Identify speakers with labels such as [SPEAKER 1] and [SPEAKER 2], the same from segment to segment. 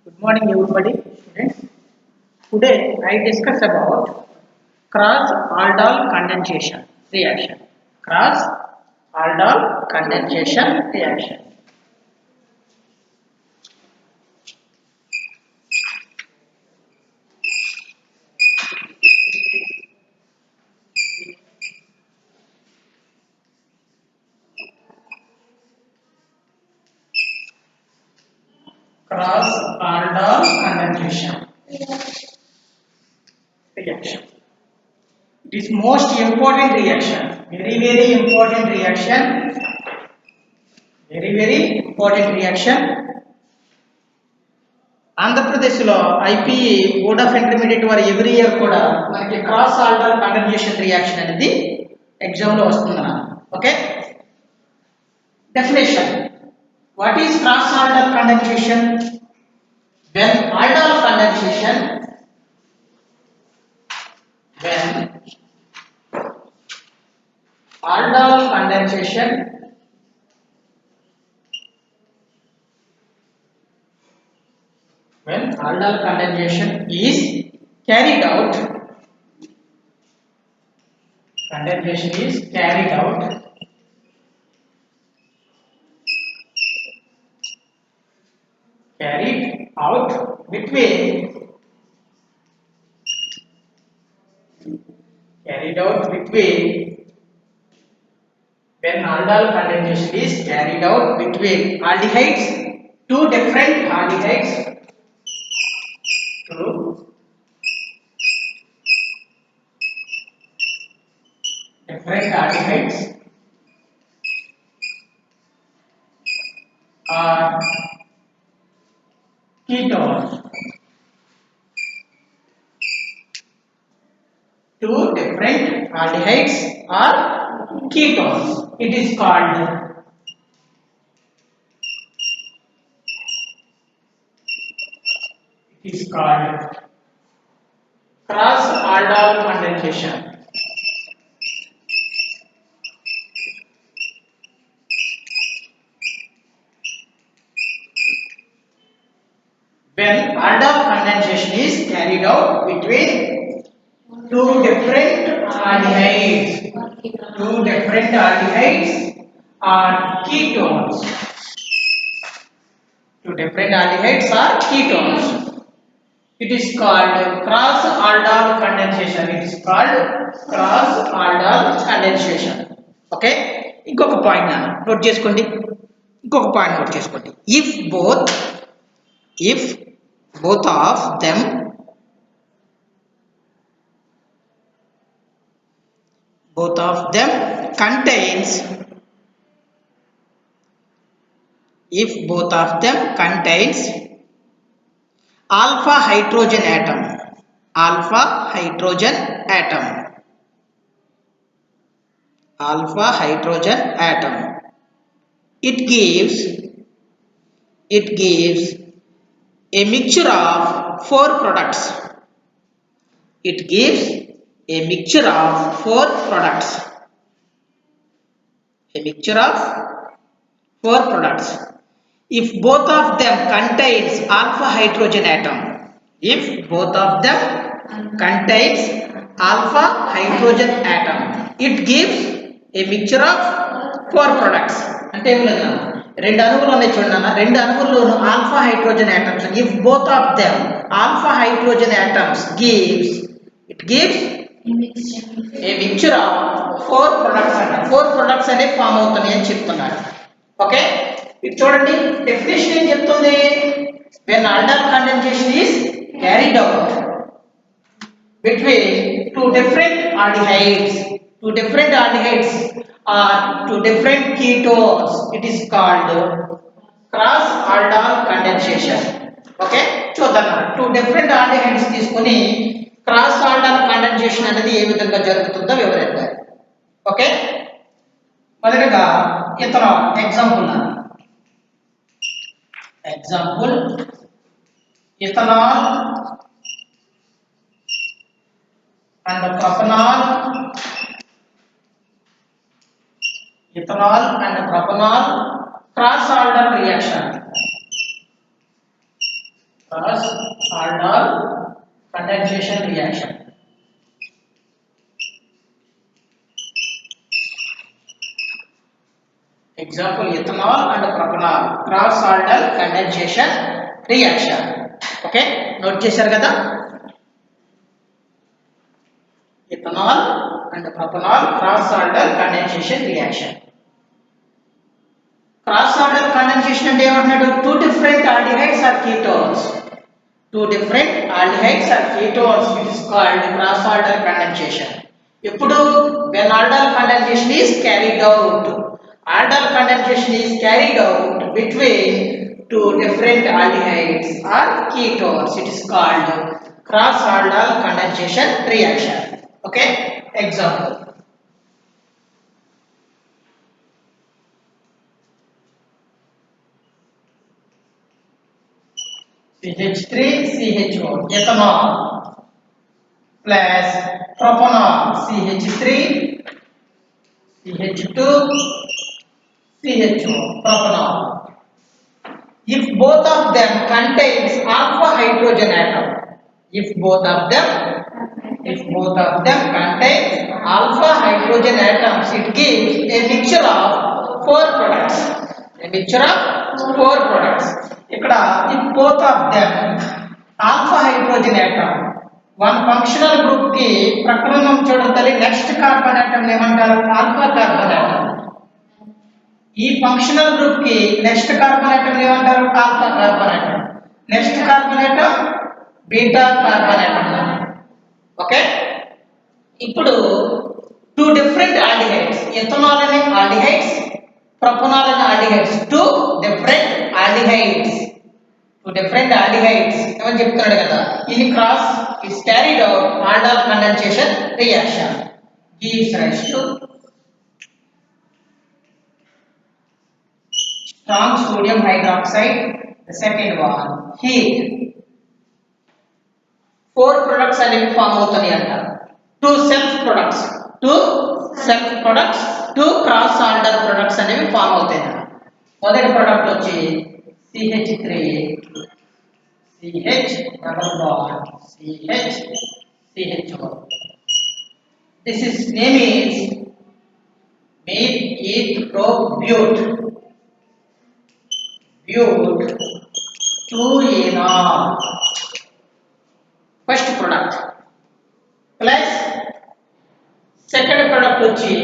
[SPEAKER 1] Good morning, everybody, students. Today, I discuss about cross-aldol condensation reaction. Cross-aldol condensation reaction. Cross-aldol condensation reaction. It is most important reaction. Very important reaction. Very important reaction. ఆంధ్రప్రదేశ్లో IPE board of intermediate వారు every year కూడా మనకి cross Alder condensation reaction అనేది ఎగ్జామ్లో వస్తుందన్న okay definition what is cross Alder condensation when aldol condensation when aldol condensation when aldol condensation is carried out condensation is carried out between when aldol condensation is carried out between aldehydes, two different aldehydes are ketones. Two different aldehydes are ketones. It is called cross aldol condensation. When aldol condensation is carried out between two different aldehydes are ketones. Two different aldehydes are ketones. It is called cross aldol condensation. It is called cross aldol condensation. Okay? ఇంకొక point note చేసుకోండి if both of them contains alpha hydrogen atom it gives a mixture of four products. If both of them contains alpha hydrogen atom, it gives a mixture of four products. అంటే ఏం లేదు రెండు అణువులు ఉన్నాయి చూడండి అన్న రెండు అణువుల్లోనూ alpha hydrogen atoms if both of them alpha hydrogen atoms gives a mixture of four products అన్న ఫోర్ ప్రొడక్ట్స్ అనే ఫామ్ అవుతున్నాయి అని చెప్తున్నారు ఓకే ఇది చూడండి డెఫినేషన్ ఏం చెప్తుంది when aldol condensation is carried out between two different aldehydes or two different ketones, it is called cross aldol condensation. Okay, చూద్దాం two different aldehydes తీసుకొని cross aldol condensation అనేది ఏ విధంగా జరుగుతుందో వివరిద్దాం ఓకే మొదటగా ethanol example ethanol and propanol cross aldol reaction cross aldol condensation reaction. Example, ethanol and propanol cross aldol condensation reaction. Okay, note చేశారు కదా. Ethanol and propanol cross aldol condensation reaction. Cross aldol condensation అంటే ఏమంటున్నాడు? Two different aldehydes or ketones. Two different aldehydes or ketones, it is called cross aldol condensation. ఇప్పుడు when aldol condensation is carried out, aldol condensation is carried out between two different aldehydes or ketones, it is called cross aldol condensation reaction. Okay, example, CH3CHO ethanol plus propanol CH3CH2CHO propanol. If both of them contains alpha hydrogen atom, if both of them contains alpha hydrogen atoms, it gives a mixture of four products. ఇక్కడ if both of them alpha hydrogen atom, one functional group కి ప్రకరణం చూడాలి, next carbon atom ఏమంటారు? Alpha carbon atom. ఈ functional group కి next carbon atom ఏమంటారు? Alpha carbon atom. Next carbon atom beta carbon atom. Okay, ఇప్పుడు two different aldehydes, ethanol అనే aldehydes, propanol అనే ఆల్డిహైడ్స్, టూ డిఫరెంట్ ఆల్డిహైడ్స్ ఏమని చెప్తున్నాడు కదా. ఇది cross is carried out aldol condensation reaction, gives rise to strong sodium hydroxide. The second one, heat. Four products అనేవి form అవుతాయి అంట. Two self products, two cross aldol products అనేవి form అవుతాయి. మొదటి ప్రొడక్ట్ వచ్చి CH3 CH double bond CH CHO. This is name is methylpropbute 2-enol. First product plus second product వచ్చి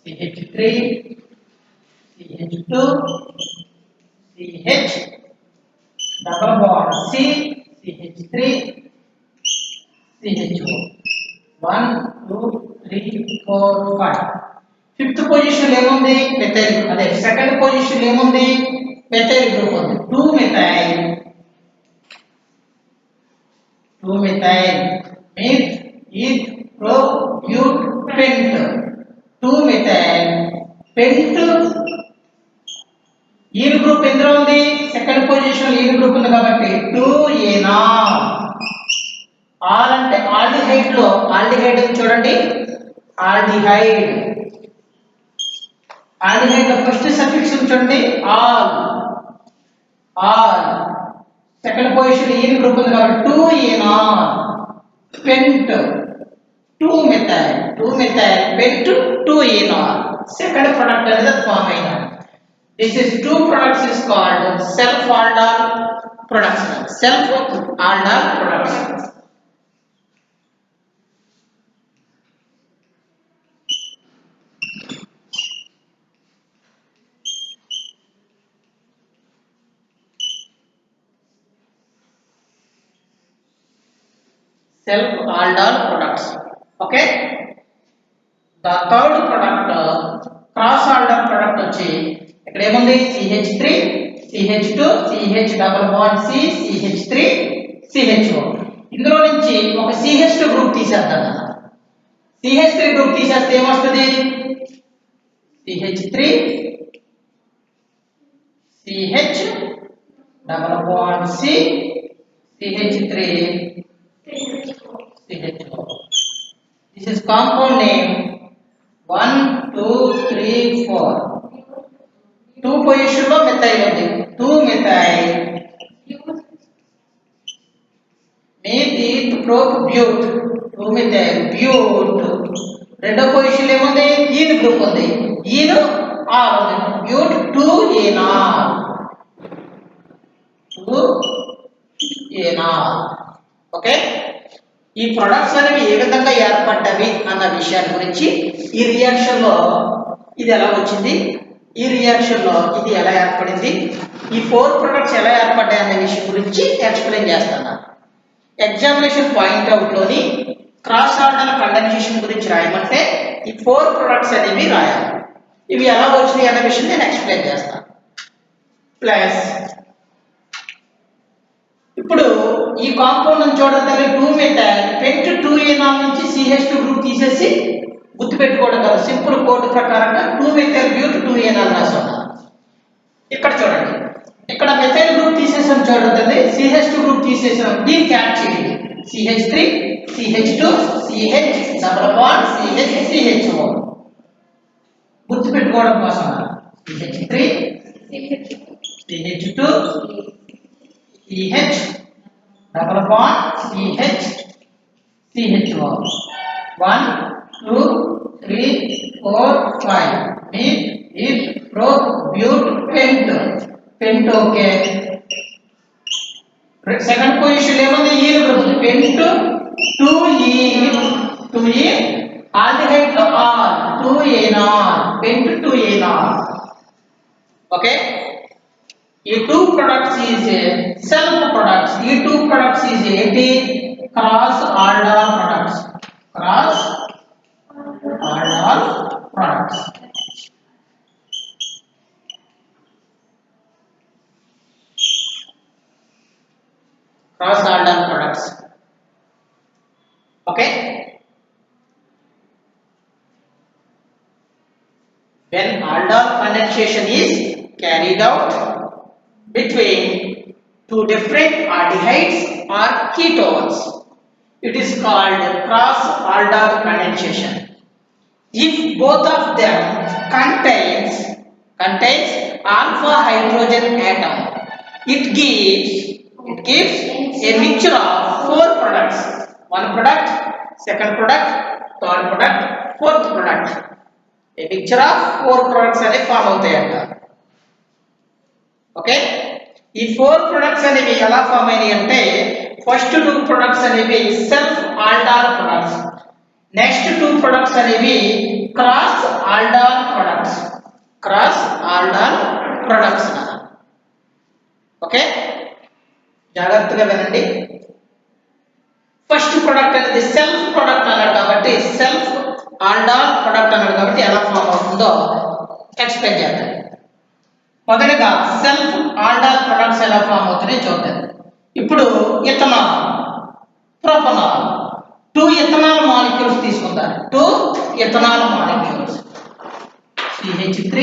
[SPEAKER 1] CH3 CH2 CH double bond C CH3 CHO. 1 2 3 4 5. Fifth position ఏముంది? Methyl. అదే second position ఏముంది? Methyl group ఉంది. 2 methyl means it propute pent. 2 methyl pent. ఈన్ group ఎందులో ఉంది? Second position ఈన్ group ఉంది కాబట్టి 2-enol. All అంటే ఆల్డిహైడ్ లో ఆల్డిహైడ్ చూడండి, ఆల్డిహైడ్ లో ఫస్ట్ సఫిక్స్ చూడండి ఆల్. సెకండ్ పొజిషన్ ఈన్ గ్రూప్ ఉంది కాబట్టి 2-enol పెంట్ 2 methyl పెంట్ 2-enol. సెకండ్ ప్రొడక్ట్ అనేది ఫామ్ అయిన. This is two products is called self aldol products. Okay, the third product cross aldol product వచ్చి ఇక్కడ ఏముంది? CH3 CH2 CH double bond C CH3 CHO. ఇందులో నుంచి ఒక CH2 గ్రూప్ తీసేద్దాం. CH3 group తీసేస్తే ఏమొస్తుంది? CH3 CH double bond C CH3 CHO. This is compound name 1 2 3 4. 2 position లో మెథైల్ ఉంది. 2 methyl ప్రోప్ బ్యూట్ 2 మిథైల్ బ్యూట్ రెండో పొజిషన్ ఏముంది ఈన్ గ్రూప్ ఉంది ఈన్ ఆర్ ఉంది బ్యూట్ 2 ఏనాల్ 2 ఏనాల్ ఓకే ఈ ప్రొడక్ట్స్ అనేవి ఏ విధంగా ఏర్పడ్డవి అన్న విషయాన్ని గురించి ఈ రియాక్షన్ లో ఇది ఎలా వచ్చింది ఈ రియాక్షన్ లో ఇది ఎలా ఏర్పడింది ఈ 4 ప్రొడక్ట్స్ ఎలా ఏర్పడ్డాయి అనే విషయం గురించి ఎక్స్ప్లెయిన్ చేస్తాను ఎగ్జామినేషన్ పాయింట్ అవుట్ లోని క్రాస్ ఆర్డర్ కండెన్సేషన్ గురించి రాయమంటే ఈ 4 ప్రొడక్ట్స్ అనేవి రాయాలి ఇవి ఎలా వచ్చినాయి అనే విషయం నేను ఎక్స్ప్లెయిన్ చేస్తాను ప్లస్ ఇప్పుడు ఈ కాంపౌండ్ నుంచి చూడండి 2 మిథైల్ పెంట్ 2 ఏనాల్ నుంచి CH2 గ్రూప్ తీసేసి గుర్తు పెట్టుకోవడం కదా సింపుల్ కోడ్ ప్రకారంగా 2 మిథైల్ బ్యూట్ 2 ఏనాల్ రాసాం ఇక్కడ చూడండి ఇక్కడ మిథైల్ గ్రూప్ తీసేసాం చూడండి CH2 గ్రూప్ తీసేసాం దీన్ని క్యాచ్ చేయండి CH3 CH2 CH double bond CH CH1 గుర్తు పెట్టుకోవడం కోసం CH3 CH2 CH double bond CH CH1 1 2 3 4 5 it prop but pent okay second position ఏముంది ఈ గ్రూప్ pent 2e aldehyde లో r 2enol pent 2enol okay ఈ 2 products is a self products ఈ 2 products is ఏంటి cross aldol products cross aldol products cross aldol products okay when aldol condensation is carried out between two different aldehydes or ketones it is called cross aldol condensation if both of them contains alpha hydrogen atom it gives a mixture of 4 products one product second product third product fourth product a mixture of 4 products అనేవి form అవుతాయంట okay ఈ 4 products అనేవి ఎలా form అయినాయి అంటే first 2 products అనేవి self aldol products next 2 products అనేవి cross aldol products okay జాగ్రత్తగా వినండి ఫస్ట్ ప్రొడక్ట్ అనేది సెల్ఫ్ ప్రొడక్ట్ అన్నాడు కాబట్టి సెల్ఫ్ ఆల్డాల్ ప్రొడక్ట్ అన్నాడు కాబట్టి ఎలా ఫామ్ అవుతుందో ఎక్స్ప్లెయిన్ చేద్దాం మొదటగా సెల్ఫ్ ఆల్డాల్ ప్రొడక్ట్స్ ఎలా ఫామ్ అవుతున్నాయో చూద్దాం ఇప్పుడు ఇథనాల్ ప్రొపనాల్ 2 ఇథనాల్ మాలిక్యూల్స్ తీసుకుందాం 2 ethanol molecules CH3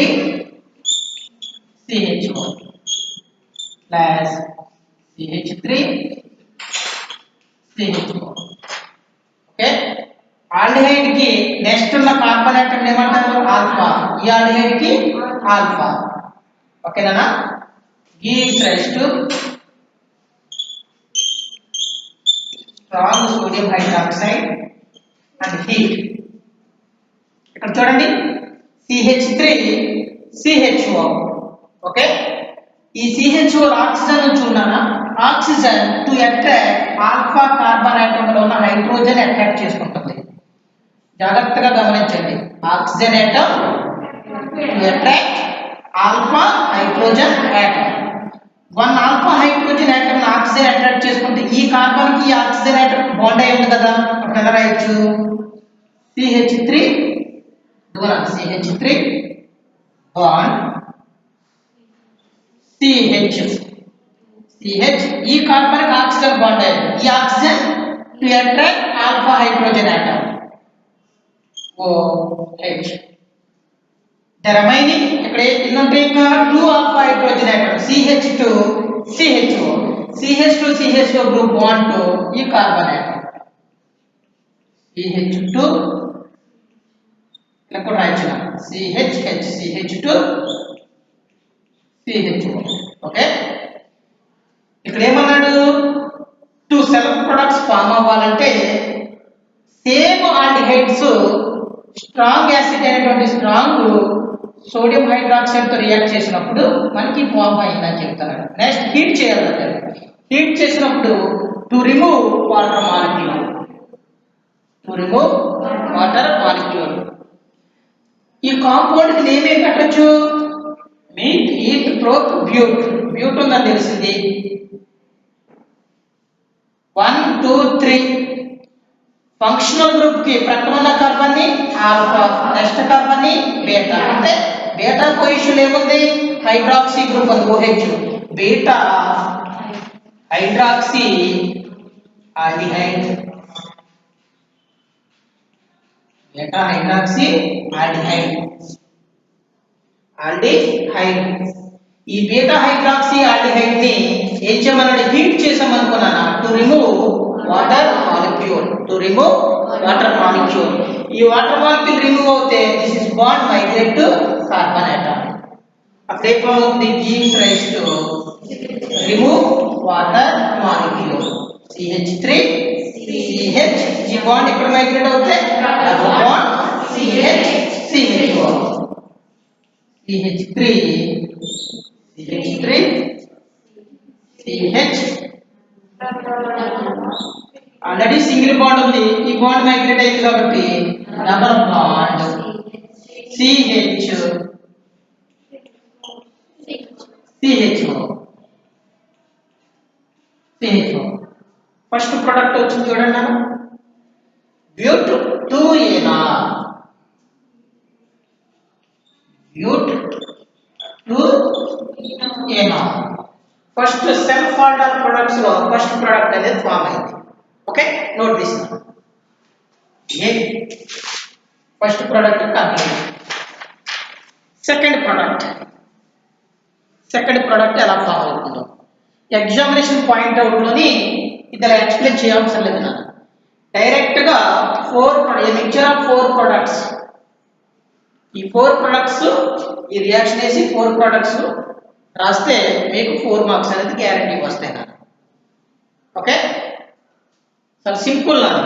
[SPEAKER 1] CH1 plus CH3 CH1 okay aldehyde కి నెక్స్ట్ ఉన్న కార్బన్ ఆటమ్ ఏమంటారు ఆల్ఫా ఈ ఆల్డిహైడ్ కి ఆల్ఫా ఓకేనా gives rise to strong sodium hydroxide and heat ఇక్కడ చూడండి CH3 CHO ఓకే ఈ CHO ఆక్సిజన్ నుంచి ఉన్నానా oxygen to attract alpha carbon atom లో ఉన్న హైడ్రోజన్ అట్రాక్ట్ చేసుకుంటుంది జాగ్రత్తగా గమనించండి oxygen atom to attract alpha hydrogen atom one alpha hydrogen atom oxygen attract చేసుకుంటే ఈ కార్బన్ కి ఆక్సిజన్ atom బాండ్ అయి ఉంది కదా అప్పుడు ఎలా రాయొచ్చు CH3 దూరం CH3 బాండ్ CH ఈ కార్బన్ కి ఆక్సిజన్ బాండ్ అయ్యింది ఈ oxygen to attract alpha hydrogen atom OH the remaining ikkade innunte inga 2 alpha hydrogen atom CH2 CHO CH2 group bond to ee carbon atom CH2 ilakku raayachuna CH2 CHO okay ikkade em annadu two self products form అవ్వాలంటే same aldehydes strong acid అయినటువంటి strong sodium hydroxide తో react చేసినప్పుడు మనకి form అయిందని చెప్తున్నాడు. Next heat చేయాలంటే heat చేసినప్పుడు to remove water molecule ఈ కాంపౌండ్ కి నేమ్ ఏం పెట్టచ్చు? Meet eat prop but. But ఉందని తెలిసింది. 1 2 3 ఫంక్షనల్ గ్రూప్ కి ప్రక్కన ఉన్న కార్బన్ ని ఆల్ఫా, నెక్స్ట్ కార్బన్ ని బీటా. అంటే బీటా పొజిషన్ ఏముంది? హైడ్రాక్సీ గ్రూప్ ఉంది, OH. Beta hydroxy aldehyde, beta hydroxy aldehyde. ఈ బీటా హైడ్రాక్సీ ఆల్డిహైడ్ ని ఏం చేయమన్నాడు? హీట్ చేసామనుకున్నాను. To remove water molecule. ఈ వాటర్ మాలిక్యూల్ రిమూవ్ అవుతే this is bond migrate to carbon atom. అప్పుడు ఏమవుతుంది? Gives rise to remove water molecule CH3 CH. ఈ బాండ్ ఇక్కడ మైగ్రేట్ అవుతే double bond CH CH4 CH3 CH. Already single bond ఉంది, ఈ bond migrate అయింది కాబట్టి double bond CHO. First product వచ్చింది చూడండి, బ్యూట్ 2-enol. First self aldehyde products లో ఫస్ట్ ప్రొడక్ట్ అనేది ఫామ్ అయింది. Okay, note this. First product complete. Second product ఎలా ఫామ్ అవుతుందో ఎగ్జామినేషన్ పాయింట్ అవుట్ లోని ఇది ఎక్స్ప్లెయిన్ చేయవలసిన లేదు. నాకు డైరెక్ట్ గా మిక్చర్ ఆఫ్ 4 ప్రొడక్ట్స్. ఈ 4 ప్రొడక్ట్స్ ఈ రియాక్షన్ వేసి 4 ప్రొడక్ట్స్ రాస్తే మీకు 4 మార్క్స్ అనేది గ్యారంటీ వస్తాయి. నాకు ఓకే, చాలా సింపుల్. నాకు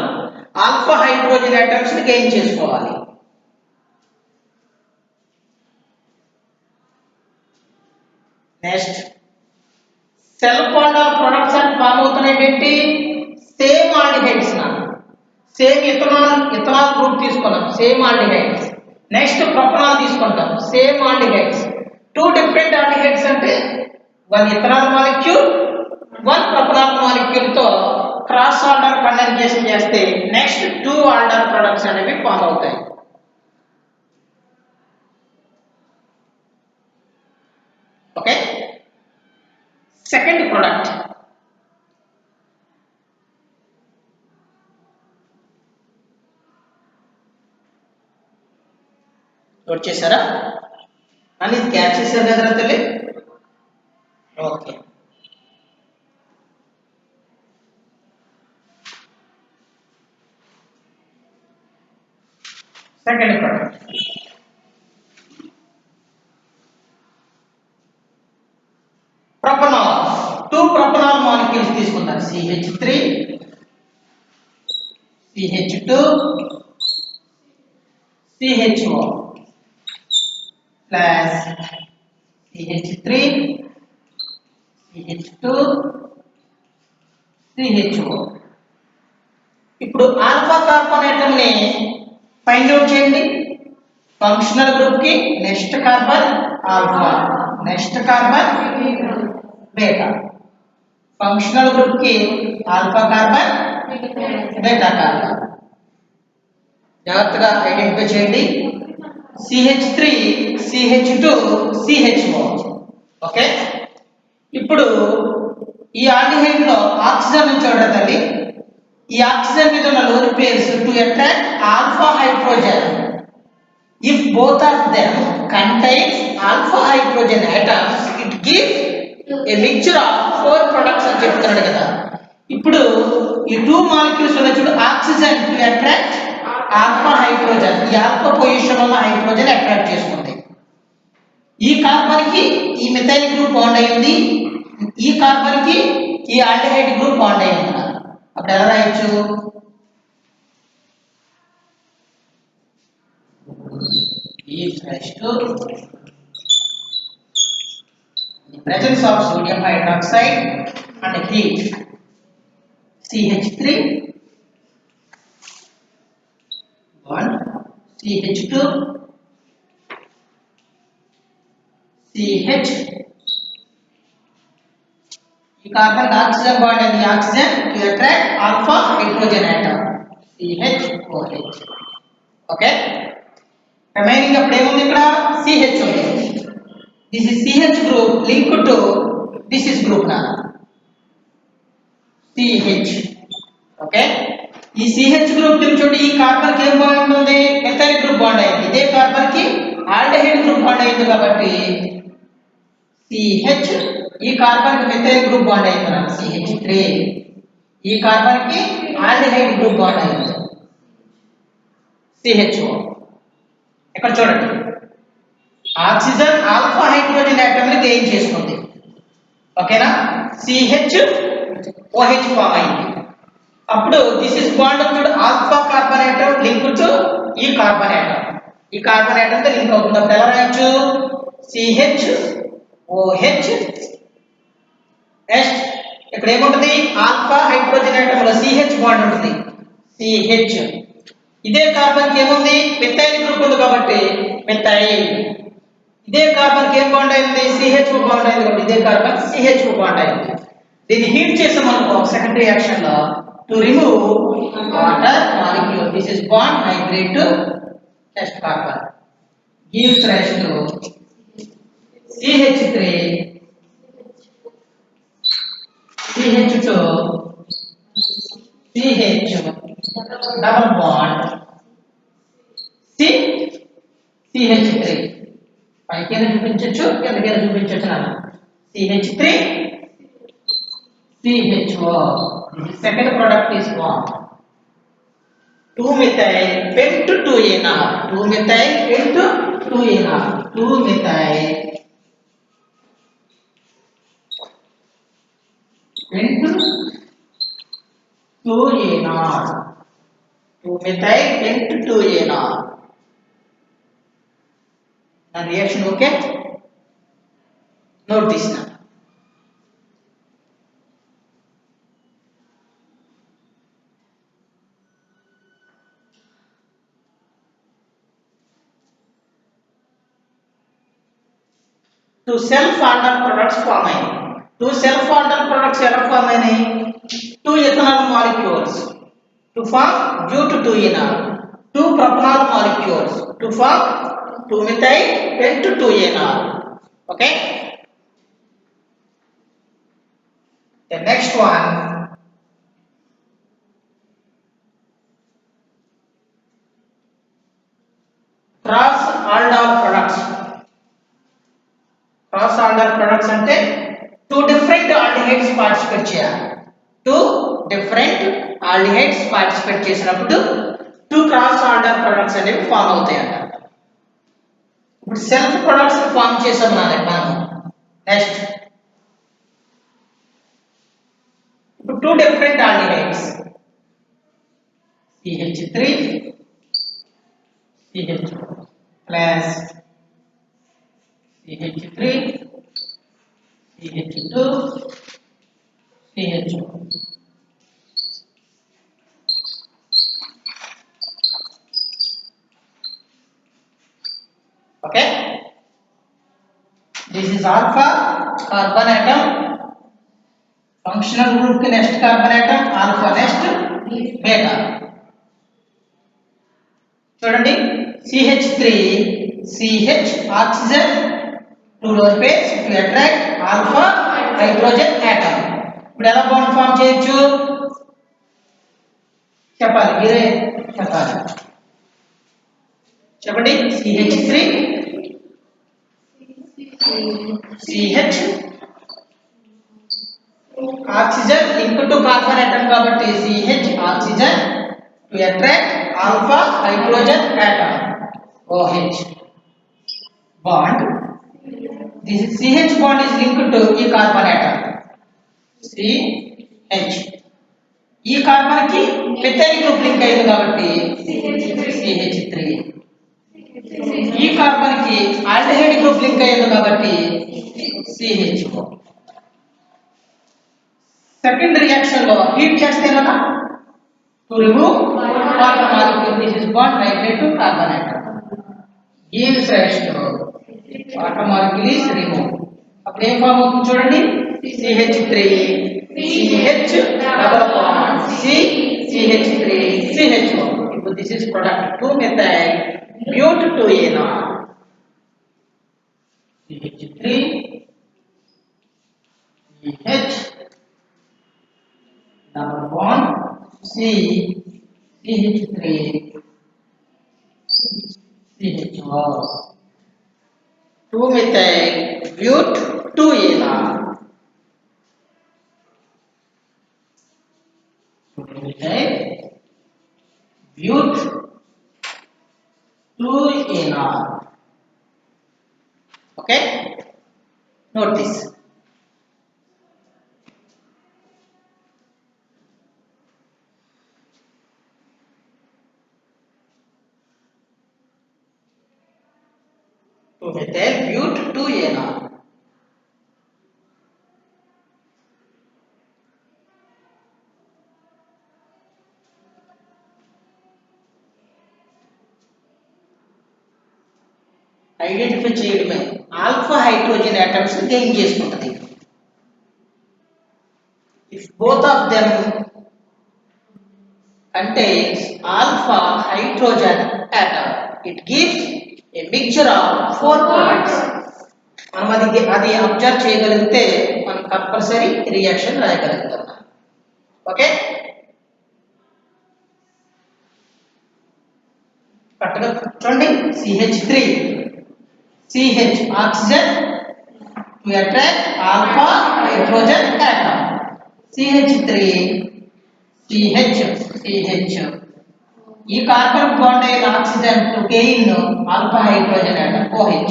[SPEAKER 1] ఆల్ఫా హైడ్రోజన్ ఆటమ్స్ ని గెయిన్ చేసుకోవాలి. నెక్స్ట్ సెల్ఫ్ ఆల్డిహైడ్ ప్రొడక్ట్స్ అని ఫామ్ అవుతున్నాయి ఏంటి? Same aldehydes. Same ethanol group తీసుకున్నాం, సేమ్ ఆల్డిహైడ్స్. నెక్స్ట్ ప్రొపనాల్ తీసుకుంటాం, సేమ్ ఆల్డిహైడ్స్. 2 డిఫరెంట్ ఆల్డిహైడ్స్ అంటే 1 ఇథనాల్ మాలిక్యూల్ 1 ప్రొపనాల్ మాలిక్యూల్ తో క్రాస్ ఆల్డర్ కండెన్సేషన్ చేస్తే నెక్స్ట్ 2 ఆల్డర్ ప్రొడక్ట్స్ అనేవి ఫామ్ అవుతాయి. ఓకే, సెకండ్ ప్రొడక్ట్ నోట్ చేశారా? అని క్యాచ్ చేశారు కదా తల్లి? Okay, second product propanol. 2 propanol molecules తీసుకుంటారు, CH3 CH2 CHO plus CH3 CH2 CHO. ఇప్పుడు ఆల్ఫా కార్బన్ ఆటమ్ ని ఫైండ్ అవుట్ చేయండి. ఫంక్షనల్ గ్రూప్ కి next carbon alpha, next carbon beta. Functional group కి ఆల్ఫా కార్బన్ బీటా కార్బన్. జాగ్రత్తగా identify చేయండి. CH3 CH2 CHO. Okay, ఇప్పుడు ఈ aldehyde లో ఆక్సిజన్ చూడండి తల్లి. ఈ ఆక్సిజన్ మీద ఉన్న loan pairs to attract alpha hydrogen. If both of them contains alpha hydrogen atoms it gives a mixture of 4 products అని చెప్తున్నాడు కదా. ఇప్పుడు ఈ 2 మాలిక్యూల్స్ ఉన్న చూడు, oxygen to attract alpha hydrogen. ఈ ఆల్ఫా పొజిషన్ ఉన్న హైడ్రోజన్ అట్రాక్ట్ చేసుకుంది. ఈ కార్బన్ కి ఈ మిథైల్ గ్రూప్ బాండ్ అయింది, ఈ కార్బన్ కి ఈ ఆల్డిహైడ్ గ్రూప్ బాండ్ అయింది. అప్పుడు ఎలా రాయొచ్చు? is raised to the presence of sodium hydroxide and heat CH3 1 CH2 CH ఈ కార్బన్ ఆక్సిజన్ బాండ్ అనేది oxygen to attract alpha hydrogen atom CHOH. Okay, remaining అప్పుడు ఏముంది ఇక్కడ? CH ఉంది. This is CH group link to this is group నా CH. Okay, ఈ CH group link చూడండి, ఈ కార్బన్ కి ఏం బాండ్ ఉంది? మెథైల్ గ్రూప్ బాండ్ అయింది. ఇదే కార్బన్ కి ఆల్డిహైడ్ గ్రూప్ బాండ్ అయింది కాబట్టి CH, ఈ కార్బన్ కి మెథైల్ గ్రూప్ బాండ్ అయింది నాకు CH3. ఈ కార్బన్ కి ఆల్డిహైడ్ గ్రూప్ బాండ్ అయింది CHO. ఇక్కడ చూడండి, ఆక్సిజన్ ఆల్ఫా హైడ్రోజన్ ఆటమ్ ని గెయిన్ చేసుకుంది. ఓకేనా? CHOH ఫామ్ అయింది. అప్పుడు దిస్ ఇస్ బాండ్ చూడు, alpha carbon atom link to ఈ కార్బన్ ఆటమ్. ఈ కార్బన్ ఆటమ్ తో లింక్ అవుతుంది. అప్పుడు ఎలా రాయొచ్చు? CHOH. నెక్స్ట్ ఇక్కడ ఏముంటది? ఆల్ఫా హైడ్రోజన్ ఆటమ్ లో CH బాండ్ ఉంటుంది, CH. ఇదే కార్బన్ కి ఏముంది? మెథైల్ గ్రూప్ ఉంది కాబట్టి మెథైల్. ఇదే కార్బన్ కి ఏం బాండ్ అయింది? CHO బాండ్ అయింది కాబట్టి ఇదే కార్బన్ CHO బాండ్ అయింది. దీన్ని హీట్ చేసాం అనుకో సెకండ్ రియాక్షన్ లో, to remove water molecule, this is bond migrate to next carbon, gives rise to CH3 CH2 CH double bond CH3. పైకైనా చూపించవచ్చు, కిందకైనా చూపించవచ్చు నాన్న. CH3 CHO. Second product is formed. 2-methyl pent 2NR. 2-methyl pent 2NR. 2-methyl pent 2NR. 2-methyl pent 2NR. And reaction okay? Note this now. Two self-ordered products form అయినాయి. Two self-ordered products ఎలా form అయినాయి? Two ethanol molecules to form but2NR. Two propanol molecules to form 2-methyl pent 2NR. Okay. The next one, cross aldol products. Cross aldol products అంటే two different aldehydes participate చేయాలి. Two different aldehydes participate చేసినప్పుడు two cross aldol products అనేవి form అవుతాయి అన్నమాట. ఇప్పుడు self products form చేసాం మనం. Next ఇప్పుడు two different aldehydes CH3 CH plus CH3 CH2 CHO. Okay, this is alpha carbon atom, functional group के next carbon atom alpha, next beta. చూడండి, CH3 CH oxygen to lower page to attract alpha hydrogen atom. ఇప్పుడు ఎలా bond form చేయొచ్చు చెప్పాలి, మీరే చెప్పాలి. చెప్పండి. CH3 CH oxygen linked to carbon atom కాబట్టి CH oxygen to attract alpha hydrogen atom OH bond. This CH bond is linked to e carbon atom CH. ఈ carbon కి మెథైల్ గ్రూప్ లింక్ అయింది కాబట్టి CH3. ఈ carbon కి aldehyde group link అయింది కాబట్టి CH4. Second reaction లో heat చేస్తే కదా to remove water molecule this is bond migrate to carbon atom gives rise to water molecule is removed. అప్పుడు ఏం ఫామ్ అవుతుంది చూడండి CH3 CH double bond C CH3 CH4. ఇప్పుడు this is product 2 methyl but 2 CH3 CH double bond C CH3 CH4 2 methyl but 2 methyl but 2 okay, note this. Methyl but 2 identify చేయడమే alpha hydrogen atoms gain చేసుకుంటది. If both of them contains alpha hydrogen atom it gives a mixture of 4 products. మనం అది observe చేయగలిగితే మనం compulsory reaction రాయగలుగుతాం. Okay, కరెక్ట్గా చూడండి CH3 CH oxygen to attract alpha hydrogen atom CH3 CH ఈ carbon bond అయిన oxygen to gain alpha hydrogen atom OH.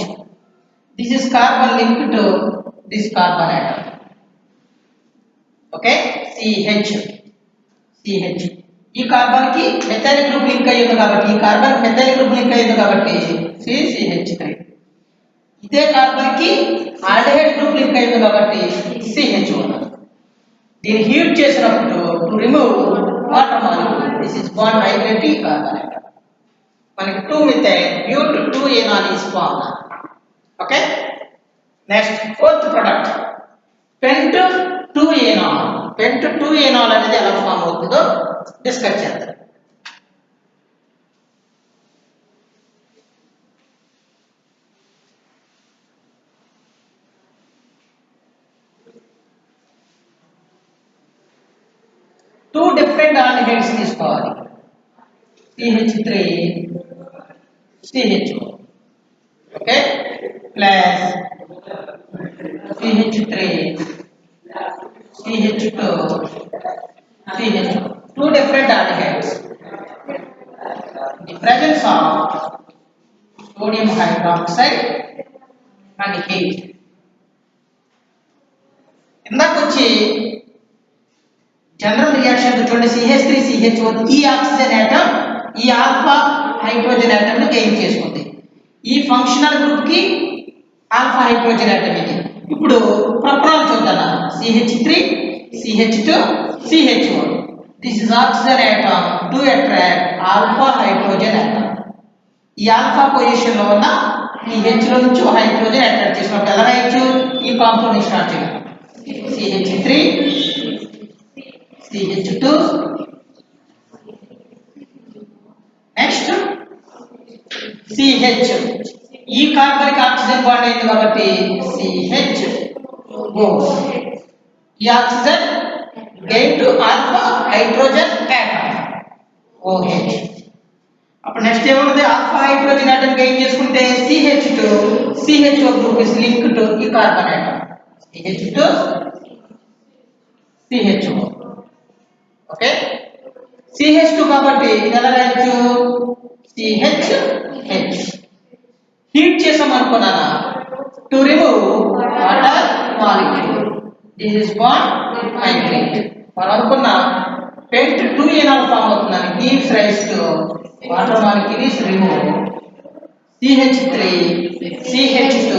[SPEAKER 1] This is carbon linked to this carbon atom. Okay, CH ఈ carbon కి methyl group link అయ్యింది కాబట్టి ఈ carbon methyl group link అయ్యింది కాబట్టి CH3. ఇదే కార్బన్ కి ఆల్డిహైడ్ గ్రూప్ లింక్ అయ్యింది కాబట్టి CH1. దీన్ని హీట్ చేసినప్పుడు to remove water molecule this is bond migrate to carbon atom. మనకి 2 methyl but 2 is formed. Okay, next fourth product pent 2 pent 2 అనేది ఎలా ఫామ్ అవుతుందో డిస్కస్ చేద్దాం. టూ డిఫరెంట్ ఆల్డిహైడ్స్ తీసుకోవాలి CH3 CH4. Okay, plus CH3 CH2 CH2. Two different aldehydes. The presence of sodium hydroxide and heat. ఇందాక వచ్చి general reaction చూడండి CH3 CH4 ఈ oxygen atom ఈ ఆల్ఫా హైడ్రోజన్ ఆటమ్ ను gain చేసుకుంది. ఈ ఫంక్షనల్ గ్రూప్ కి ఆల్ఫా హైడ్రోజన్ ఆటమ్ ఇది. ఇప్పుడు ప్రొపనాల్ చూద్దాం CH3 CH2 CH4. This is oxygen atom to attract alpha hydrogen atom. ఈ ఆల్ఫా పొజిషన్ లో ఉన్న ఈ H లో నుంచి హైడ్రోజన్ అట్రాక్ట్ చేసినప్పుడు ఎలా రాయొచ్చు ఈ కాంపౌండ్ స్టార్ట్ చేయాలి CH3 CH2 నెక్స్ట్ CH. ఈ కార్బన్ కి ఆక్సిజన్ బాండ్ అయింది కాబట్టి CHO. ఈ oxygen gain to alpha hydrogen atom OH. అప్పుడు నెక్స్ట్ ఏముంది ఆల్ఫా హైడ్రోజన్ ఆటమ్ గెయిన్ చేసుకుంటే CH2 CHO group is link to ఈ carbon atom CH2 CHO. Okay, CH2 కాబట్టి ఇది ఎలా రాయొచ్చు CH. హీట్ చేసాం అనుకున్నానా to remove water molecule this is bond migrate. మనం అనుకున్న పెంట్ 2 ఏనాల్ ఫామ్ అవుతుందని gives rise to water molecules remove CH3 CH2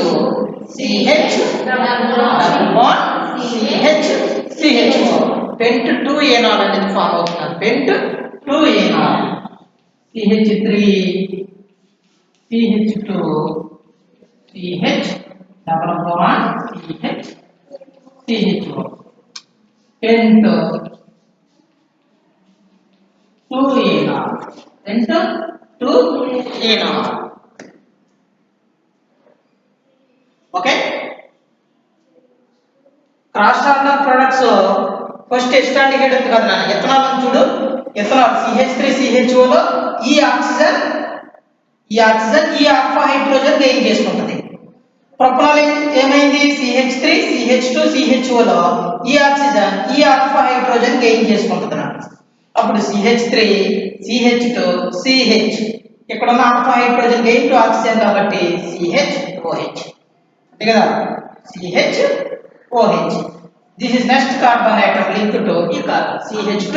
[SPEAKER 1] CH double bond CH CH4 pent 2 enal అనేది ఫామ్ అవుతుంది pent 2 enal CH3 CH2 CH double bond CH CH4 pent 2 enal pent 2 enal okay cross order products first ఎస్టాండికేట్ ఉంది కదా నాన్న ethanol అని చూడు ethanol CH3 CHO లో ఈ ఆక్సిజన్ ఈ ఆల్ఫా హైడ్రోజన్ గెయిన్ చేసుకుంటుంది ప్రొపనాల్ ఏమైంది CH3 CH2 CHO లో ఈ ఆక్సిజన్ ఈ ఆల్ఫా హైడ్రోజన్ గెయిన్ చేసుకుంటుంది నాన్న అప్పుడు CH3 CH2 CH ఇక్కడ ఉన్న alpha hydrogen gain to oxygen కాబట్టి CHOH కదా CHOH. This is next carbon atom linked to e carbon CH2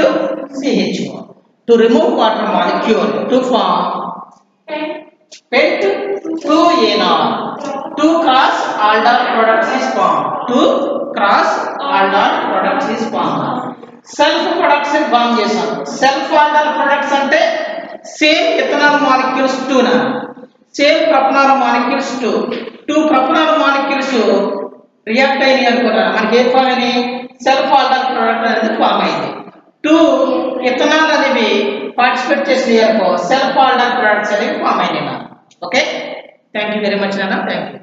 [SPEAKER 1] CHO. To remove water molecule to form pent 2 enol. 2 cross aldol products is formed. 2 cross aldol products is formed. Self products is formed చేసాం. Self aldol products అంటే same ethanol molecules 2 na. Same propanol molecules 2 propanol molecules react అయినాయి అనుకున్నా మనకి ఏం form అయింది self Alder product అనేది form అయింది 2 ethanol అనేవి పార్టిసిపేట్ చేసినాయి అనుకో సెల్ఫ్ ఆల్డర్ ప్రొడక్ట్స్ అనేవి ఫామ్ అయినాయి okay thank you very much నాన్న థ్యాంక్ యూ